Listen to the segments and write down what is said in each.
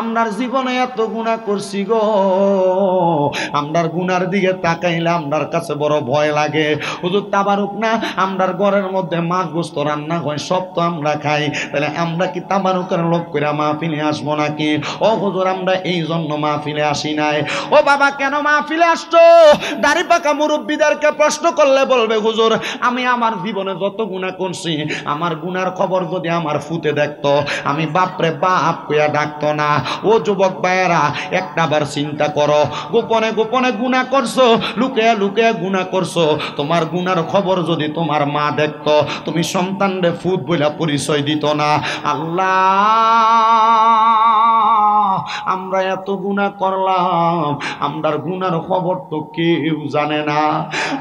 আমরার জীবনে এত গুনাহ করছি গো, আমরার গুনার দিকে তাকাইলে আমরার কাছে বড় ভয় লাগে। হুজুর তাবারুক না, আমরার ঘরের মধ্যে মাছ গোস্ত রান্না হয়, সব তো আমরা খাই, তাহলে আমরা কি তাবারুকের লোভ করে মাহফিলে আসবো নাকি? ও হুজুর, আমরা এই জন্য মাহফিলে আসি নাই। ও বাবা, কেন মাহফিলে আসছো? দাড়ি পাকা মুরব্বীদেরকে প্রশ্ন করলে বলবে, হুজুর আমি আমার জীবনে যত গুনাহ করছি, আমার গুনার খবর যদি আমার ফুতে দেখতো, আমি বাপরে বাপ কইয়া ডাকতো না। ও যুবক ভাইয়েরা, একটাবার চিন্তা করো, গোপনে গোপনে গুনাহ করছো, লুকিয়ে লুকিয়ে গুনাহ করছো, তোমার গুনার খবর যদি তোমার মা দেখতো, তুমি সন্তানরে ফুট বইলা পরিচয় দিত না। আল্লাহ, আমরা এত গুনাহ করলাম, আমরার গুনার খবর তো কেউ জানে না।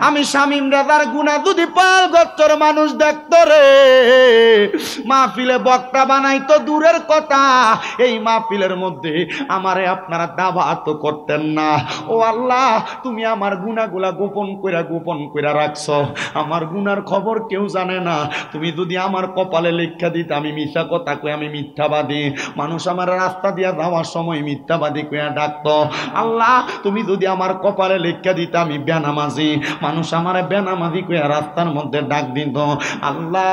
আমি শামীম রাজার গুনাহ যদি পাল গোত্রের মানুষ দেখতো রে, মাহফিলে বক্তা বানাইতো দূরের কথা, এই মাহফিলের মধ্যে আমারে আপনারা দাওয়াত করতেন না। ও আল্লাহ, তুমি আমার গুনাহগুলা গোপন কইরা রাখছো, আমার গুনার খবর কেউ জানে না। তুমি যদি আমার কপালে লেখা দিতে, আমি মিথ্যা কথা কই, আমি মিথ্যাবাদী, মানুষ আমার রাস্তা দিয়া যাওয়ার সময় মিথ্যাবাদী কইয়া ডাকতো। আল্লাহ, তুমি যদি আমার কপালে লেখা দিতে, আমি বেনামাজি, মানুষ আমার বেনামাজি কইয়া রাস্তার মধ্যে ডাক দিত। আল্লাহ,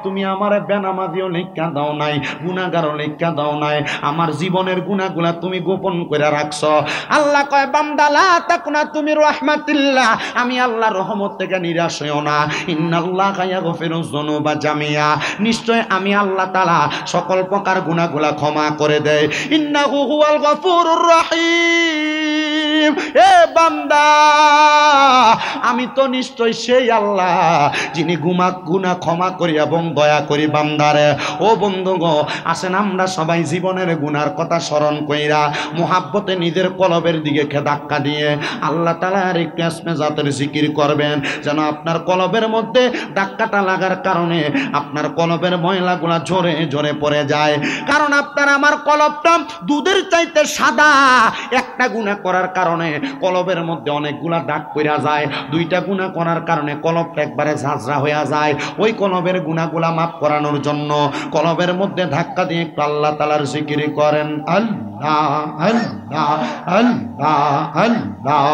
তুমি আমার বেনামাজিও লেখা দাও নাই, গুনাহগারও লেখা দাও নাই, আমার জীবনের গুনাহগুলা তুমি গোপন করে রাখছো। আল্লাহ কয়, বান্দা লা তাকুনা তুমি রাহমাতিল্লাহ, আমি আল্লাহর রহমত থেকে নিরাশ হইও না। ইন্নাল্লাহা ইয়াগফিরুয যুনুবা জামিয়া, নিশ্চয় আমি আল্লাহ তাআলা সকল প্রকার গুনাহগুলা ক্ষমা করে দেয়। ইন্নাহু হুয়াল গফুরুর রহিম। এ বান্দা, আমি তো নিশ্চয় সেই আল্লাহ যিনি গুনাহ ক্ষমা করি এবং দয়া করি বান্দারে। ও বন্ধুগো, আসেন আমরা সবাই জীবনের গুনার কথা স্মরণ কইরা মুহাব্বতে নিজের কলবের দিকে ধাক্কা দিয়ে আল্লাহ তাআলার একটু আসমে জাতের জিকির করবেন, যেন আপনার কলবের মধ্যে ধাক্কাটা লাগার কারণে আপনার কলবের ময়লাগুলা ঝরে ঝরে পড়ে যায়। কারণ আপনার আমার কলবটা দুধের চাইতে সাদা, একটা গুনাহ করার কারণে কলবের মধ্যে অনেকগুলা দাগ পড়া যায়, দুইটা গুনাহ করার কারণে কলবটা একবারে ঝাঁঝরা হয়ে যায়। ওই কলবের গুনাহগুলা মাফ করানোর জন্য কলবের মধ্যে ধাক্কা দিয়ে একটু আল্লাহ তাআলার জিকির করেন। আল্লাহ আল্লাহ আল্লাহ আল্লাহ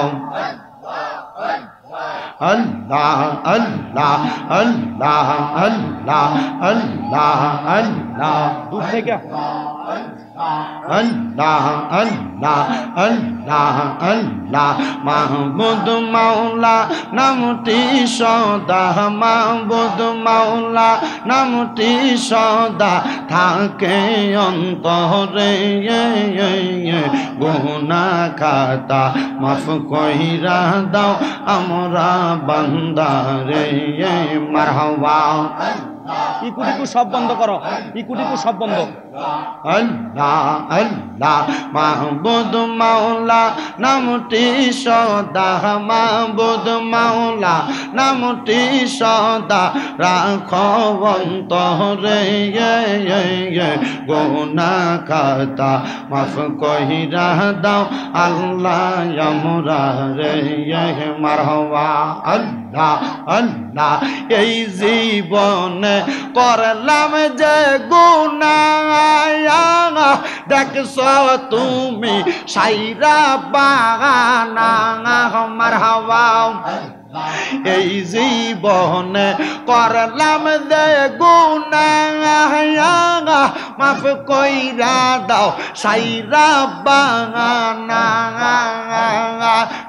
আল্লাহ আল্লাহ আল্লাহ আল্লাহ আল্লাহ আল্লাহ দূর থেকে আল্লাহ আল্লাহ আল্লাহ আল্লাহ মাহমুদ মাওলা নামটি সদা, মাহমুদ মাওলা নামটি সদা থাকে অন্তরে, গুনাহ খাতা মাফ কইরা দাও আমরা বান্দারে। মারহাবা। ইকুটিকু সব বন্ধ করো, ইকুটিকু সব বন্ধ। আল্লাহ আল্লাহ মাহবুদ মাওলা নামটি সদা, মাহবুদ মাওলা নামটি সদা রাখো অন্তরে, গুনাহ খাতা মাফ কইরা দাও আল্লাহ আমরা রে। মারহাবা। আল্লাহ আল্লাহ এই জীবনে করলাম যে গুনাহ, দেখছো তুমি সাইরা বাগানা। মারহাবা। এই জীবনে করলাম যে গুনাহ, মাফ কইরা দাও সাইরা বাগানা।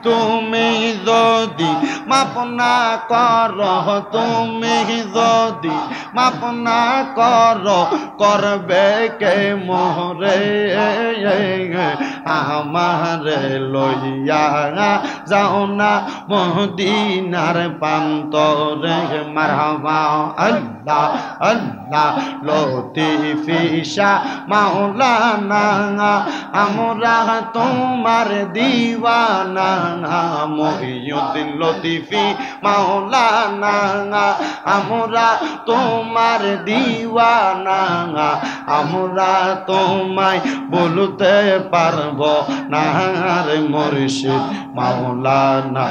তুমি যদি মাফ না করো, তুমি যদি মাফ না করো, করবে কে মোরে? আমারে লইয়া যাও না মদিনার প্রান্তরে। মারহাবা। আল্লাহ আল্লাহ লতিফিশা মাওলানা, আমরা তোমার দিওয়ানা। মহিউদ্দিন লতিফি মাওলানা, আমরা তোমার দিওয়ানা, আমরা তোমায় বলতে পারব পারবো না রে মুর্শিদ মাওলানা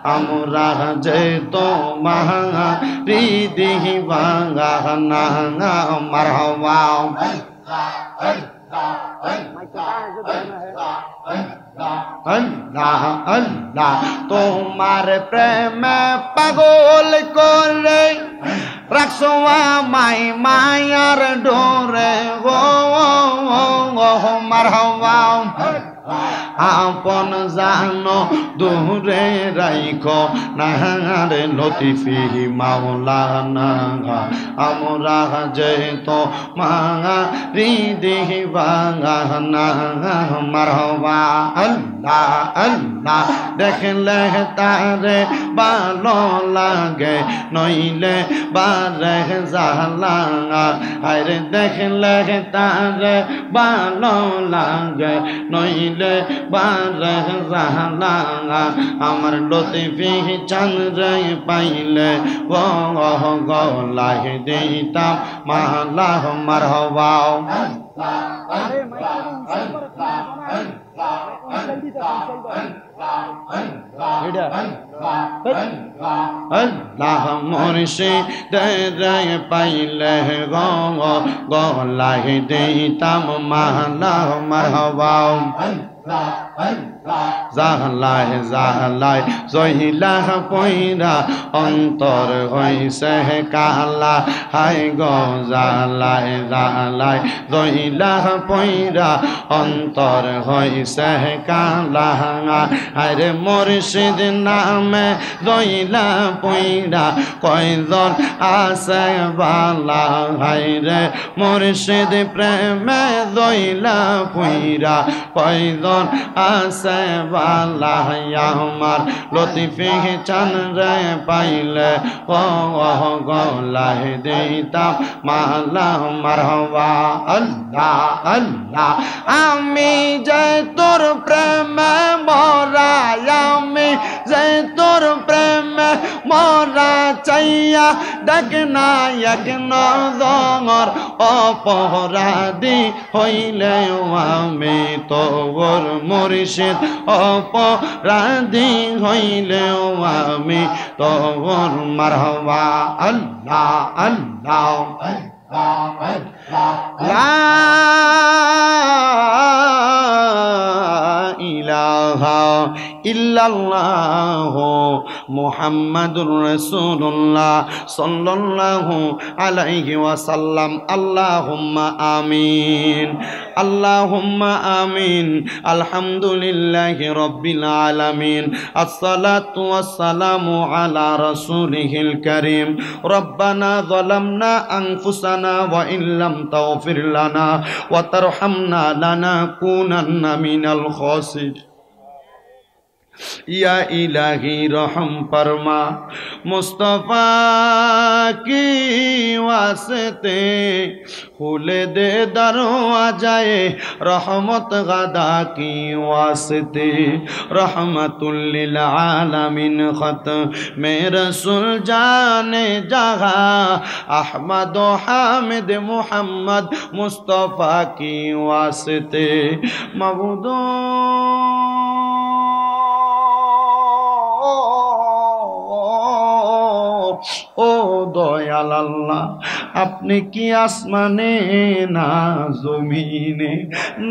আমরা যে তোমারি দিওয়ানা মারহাবা আল্লাহ আল্লাহ তোমার প্রেমে পাগল করে রাখছো আমায় মায়ার ডোরে গো মারহাবা আপন জানো দূরে রাইখো না রে লতিফি মাওলানা আমরা যে তো মারি দিওয়ানা মারহাবা আল্লাহ আল্লাহ দেখলে তারে ভালো লাগে নইলে বারে জালা আরে দেখলে তারে ভালো লাগে নইলে বারে জালা আমার লতিফি চন্দ্রে পাইলে ও গলায় দিতাম মালা মারহাবা আল্লাহ মুর্শিদ পাইলে গলায় দিতাম মালা মারহাবা জাহলায় জাহলায় জহিলা পয়রা অন্তর হইছে কালা হায় গো জাহলায় জাহলায় জহিলা পয়রা অন্তর হইছে কালা আরে মুর্শিদ নামে জহিলা পয়রা কয়জন আছে বালা হায় রে মুর্শিদ প্রেমে জহিলা পয়রা কয়জন আছে বালা আমার লতিফি চন্দ্রে পাইলে ও গলায় দিতাম মালা মারহাবা আল্লাহ আল্লাহ আমি যে তোর প্রেমে মরা আমি যে তোর প্রেমে মরা চাইয়া দেখ না এক নজর অপরাধী হইলে আমি তোর মুর্শিদ অপরাধী হইলেও আমি তোর মারহাবা আল্লাহ আল্লাহ লা ইলাহা ইল্লাল্লাহ মুহাম্মাদুর রাসূলুল্লাহ সাল্লাল্লাহু আলাইহি ওয়াসাল্লাম আল্লাহুম্মা আমিন আল্লাহুম্মা আমিন আলহামদুলিল্লাহি রাব্বিল আলামিন আসসালাতু ওয়াসসালামু আলা রাসূলিহিল কারীম রব্বানা যালামনা আনফুসানা ওয়া ইল্লাম তাগফির লানা ওয়া তারহামনা লানাকুনান্না মিনাল খাসিরিন या इलाही रहम फरमा मुस्तफ़ा की वास्ते खुले दे दरवाज़ाए रहमत गदा की वास्ते रहमतुल लिल आलमीन खत में रसूल जाने जहा अहमद हामिद मुहम्मद मुस्तफ़ा की वास्ते मबूदो ও দয়াল আল্লাহ আপনি কি আসমানে না জমিনে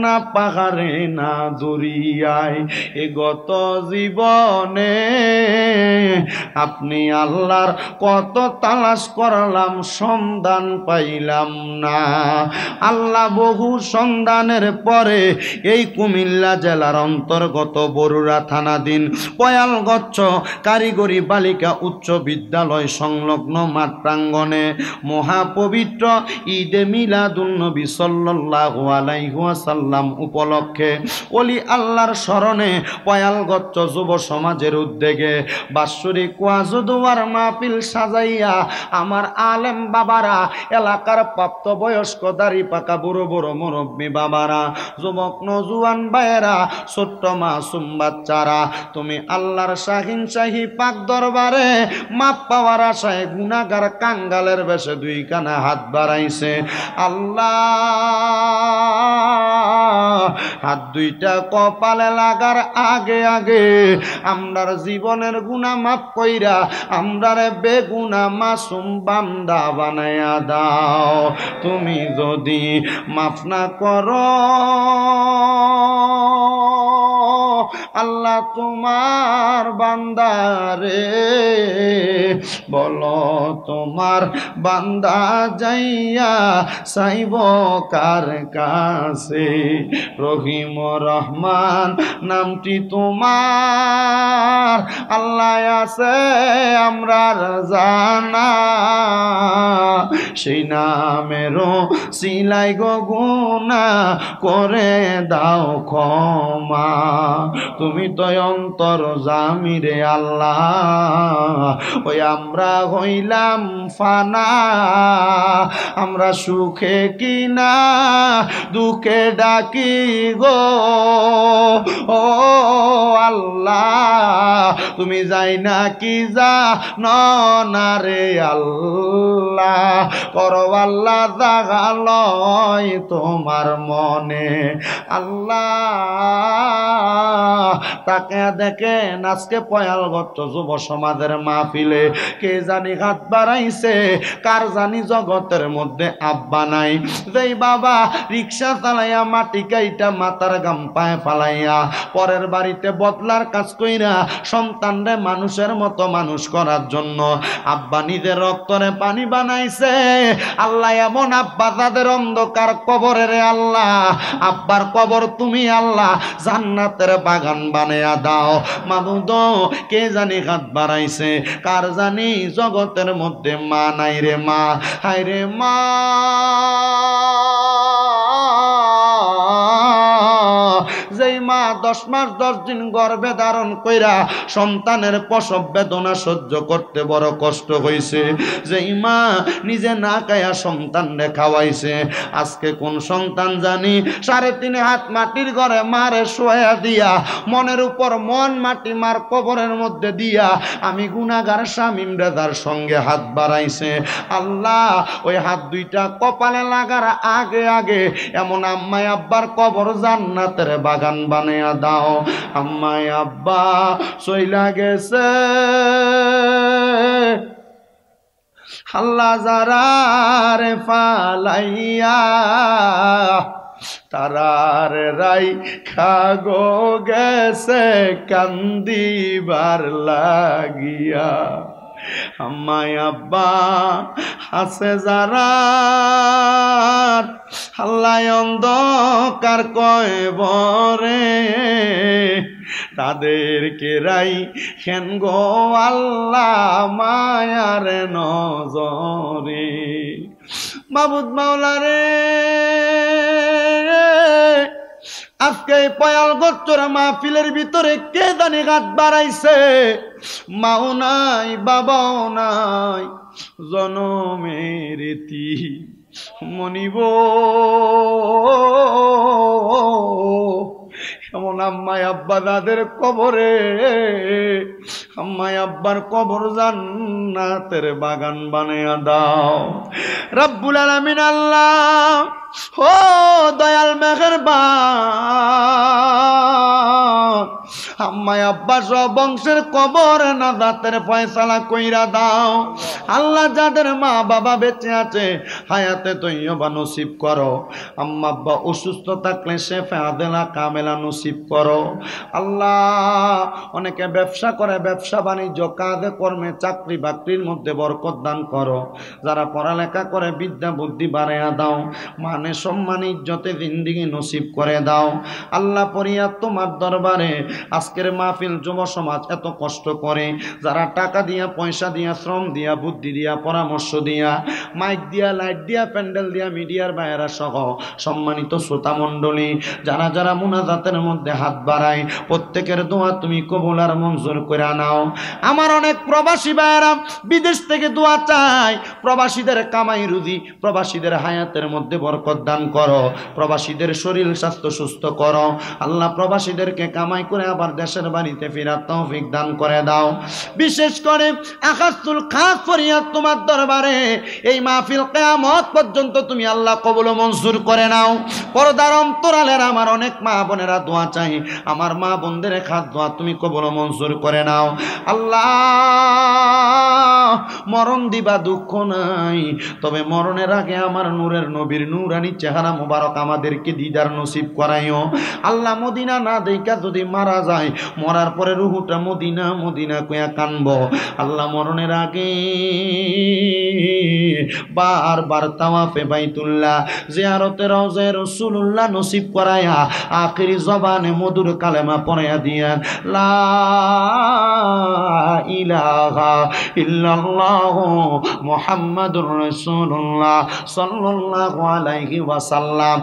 না পাহাড়ে না দরিয়ায় এ গত জীবনে আপনি আল্লাহর কত তালাশ করলাম সন্ধান পাইলাম না আল্লাহ বহু সন্ধানের পরে এই কুমিল্লা জেলার অন্তর্গত বরুড়া থানাধীন পয়ালগচ্ছ কারিগরি বালিকা উচ্চ বিদ্যালয় সংলগ্ন মাঠ প্রাঙ্গণে মহাপবিত্র ঈদে মিলাদুন নবী সাল্লাল্লাহু আলাইহি ওয়াসাল্লাম উপলক্ষে ওলি আল্লাহর স্মরণে পয়ালগচ্ছ যুব সমাজের উদ্যোগে বাৎসরিক ওয়াজ দুয়ার মাহফিল সাজাইয়া আমার আলেম বাবারা এলাকার প্রাপ্তবয়স্ক দাড়ি পাকা বুড়ো বুড়ো মুরব্বী বাবারা যুবক নজুয়ান ভাইয়েরা ছোট্ট মাসুম বাচ্চারা তুমি আল্লাহর শাহিন শাহী পাক দরবারে মাপ পাওয়ার আশায় গুনাহগার কাঙ্গালের বেশে দুই কানে হাত বাড়াইছে আল্লাহ হাত দুইটা কপালে লাগার আগে আগে আমরার জীবনের গুনাহ মাফ কইরা আমরারে বেগুনা মাসুম বান্দা বানায়া দাও। তুমি যদি মাফ না করো আল্লাহ তোমার বান্দারে বলো তোমার বান্দা যাইয়া চাইব কার কাছে? রহিম রহমান নামটি তোমার আল্লাহ আছে আমরার জানা, সেই নামেরও সিলাই গো গুনাহ করে দাও ক্ষমা। তুমি তো অন্তর জামিরে আল্লাহ, ওই আমরা হইলাম ফানা, আমরা সুখে কিনা দুঃখে ডাকি গো ও আল্লাহ। তুমি যাই না কি যা না রে আল্লাহ, করো আল্লাহ জাগালয় তোমার মনে আল্লাহ। তাকে দেখেন আজকে পয়ালগত যুব সমাজের মাহফিলে কে জানি হাত বাড়াইছে, কার জানি জগতের মধ্যে আব্বা নাই। যেই বাবা রিক্সা চালাইয়া মাটি কাইটা মাথার গাম পায়ে ফালাইয়া পরের বাড়িতে বদলার কাজ কইরা সন্তানরে মানুষের মতো মানুষ করার জন্য আব্বা নিজের রক্তরে পানি বানাইছে, আল্লাহ এমন আব্বা তাদের অন্ধকার কবরে রে আল্লাহ, আব্বার কবর তুমি আল্লাহ জান্নাতের বাগান বানায়া দাও। মাবুদ কে জানি হাত বাড়াইছে, কার জানি জগতের মধ্যে মা নাই রে মা, হায় রে মা যেই মা 10 মাস 10 দিন গর্ভে ধারণ কইরা সন্তানের প্রসব বেদনা সহ্য করতে বড় কষ্ট হইছে, যেই মা নিজে না খায়া সন্তানরে খাওয়াইছে, আজকে কোন সন্তান জানি 3.5 হাত মাটির ঘরে মারে শোয়া দিয়া মনের উপর মন মাটি মার কবরের মধ্যে দিয়া আমি গুনাহগার শামীম রেজার সঙ্গে হাত বাড়াইছে। আল্লাহ ওই হাত দুইটা কপালে লাগার আগে আগে এমন আম্মা আব্বার কবর জান্নাতের বাগান বানায়া দাও। আম্মা আব্বা চইলা গেছে আল্লাহ যারারে ফালাইয়া তারার রাই খাগো গেছে কান্দিবার লাগিয়া। আম্মাই আব্বা আছে যারা আল্লাহ অন্ধকার কয়বরে তাদেরকে রাই হেন গো আল্লাহ মায়ার নজরে। মাবুদ মাওলা রে আজকে পয়াল গোত্র মাহফিলের ভিতরে কে জানি হাত বাড়াইছে, মাও নাই বাবাও নাই জনমের মনিব এমন আম্মাই আব্বা দাদের কবরে আম্মাই আব্বার কবর জান্নাতের বাগান বানায়া দাও। রব্বুল আলামিন আল্লাহ ও দয়াল মেহেরবান আম্মাই আব্বা সব বংশের কবর নাজাতের ফয়সালা কইরা দাও। আল্লাহ যাদের মা বাবা বেঁচে আছে হায়াতে তৈয়বা নসিব করো, আম্মা আব্বা অসুস্থ থাকলে শেফা আদেলা কামেলা নসিব করো। আল্লাহ অনেকে ব্যবসা করে, ব্যবসা বাণিজ্য কাজে কর্মে চাকরি বাকরির মধ্যে বরকত দান করো, যারা পড়ালেখা করে বিদ্যা বুদ্ধি বাড়াইয়া দাও, মানে সম্মান ইজ্জতে জিন্দেগি নসিব করে দাও। আল্লাহ পরিয়া তোমার দরবারে আজকের মাহফিল যুব সমাজ এত কষ্ট করে, যারা টাকা দিয়া পয়সা দিয়া শ্রম দিয়া বুদ্ধি দিয়া পরামর্শ দিয়া মাইক দিয়া লাইট দিয়া প্যান্ডেল দিয়া মিডিয়ার বাইরা সহ সম্মানিত শ্রোতা মণ্ডলী যারা যারা মুনাজাতের মধ্যে হাত বাড়ায় প্রত্যেকের দোয়া তুমি কবুল আর মঞ্জুর করে নাও। আমার অনেক প্রবাসী ভাইরা বিদেশ থেকে দোয়া চাই, প্রবাসীদের কামাই রুজি, প্রবাসীদের হায়াতের মধ্যে বরকত দান করো, প্রবাসীদের শরীর স্বাস্থ্য সুস্থ করো। আল্লাহ প্রবাসীদেরকে কামাই করে আবার দেশ দেশের বাড়িতে ফেরার তৌফিক দান করে দাও। বিশেষ করে আখাসুল খাস ফরিয়াদ তোমার দরবারে, এই মাহফিল কিয়ামত পর্যন্ত তুমি আল্লাহ কবুল ও মঞ্জুর করে নাও। পর্দার অন্তরালের আমার অনেক মা বোনেরা দোয়া চাই, আমার মা বোনদের খাত দোয়া তুমি কবুল ও মঞ্জুর করে নাও। আল্লাহ, মরণ দিবা দুঃখ নাই, তবে মরণের আগে আমার নূরের নবীর নূরানি চেহারা মুবারক আমাদেরকে দিদার নসিব করাইও। আল্লাহ, মদিনা না দেখা যদি মারা যায়, মরার পরে রুহুটা মদিনা মদিনা কইয়া কানবো। আল্লাহ, মরণের আগে বারবার তাওয়াফে বাইতুল্লাহ, জিয়ারতে রওজায়ে রাসূলুল্লাহ নসিব করায়া আখিরি জবানে মধুর কালেমা পড়াইয়া দিয়ান, লা ইলাহা ইল্লাল্লাহ মুহাম্মাদুর রাসূলুল্লাহ সাল্লাল্লাহু আলাইহি ওয়াসাল্লাম।